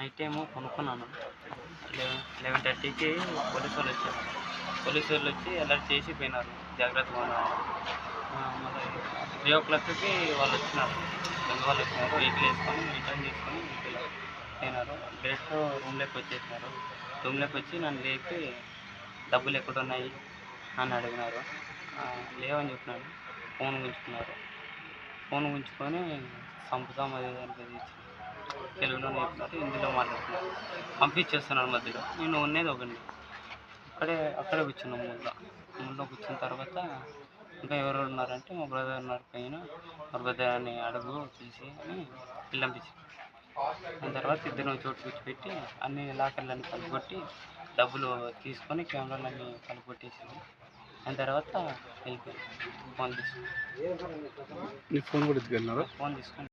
Night ఏమో కొనుక్కున్నాను. 11:30కి police వాళ్ళు వచ్చి అలర్ట్ చేసి పోయినారు, జాగ్రత్తగా ఉండాలని. మళ్ళీ 3 o'clockకి వాళ్ళు వచ్చినారు, దొంగ వాళ్ళు వచ్చినారు. వెహికల్ వేసుకొని రిటర్న్ చేసుకొని పోయినారు. డైరెక్ట్ రూమ్లోకి వచ్చేసినారు. రూమ్లోకి వచ్చి నన్ను లేపి డబ్బులు ఎక్కడున్నాయి అని అడిగినారు. లేవని చెప్పినాను. ఫోన్ గుంజుకున్నారు. ఫోన్ గుంజుకొని చంపుతాం అది అని బెదిరించి తెలుగులోనే చెప్పినారు, హిందీలో మాట్లాడుతున్నారు. పంపించేస్తున్నారు మధ్యలో. నేను ఉన్నది ఒకటి అక్కడే కూర్చున్నాం. ముళ్ళో కూర్చున్న తర్వాత ఇంకా ఎవరు ఉన్నారంటే మా బ్రదర్ ఉన్నారు పైన, మా బ్రదర్ని అడుగు తీసి అని పిల్లంపించి, దాని తర్వాత ఇద్దరు చోటు కూర్చోపెట్టి అన్ని లాకర్లన్నీ పలుకొట్టి డబ్బులు తీసుకొని కెమెరాలన్నీ పలుకొట్టేసింది. దాని తర్వాత వెళ్ళిపోయింది. ఫోన్ తీసుకుని నీ ఫోన్ కూడా ఎత్తుకెళ్ళినారా? ఫోన్ తీసుకొని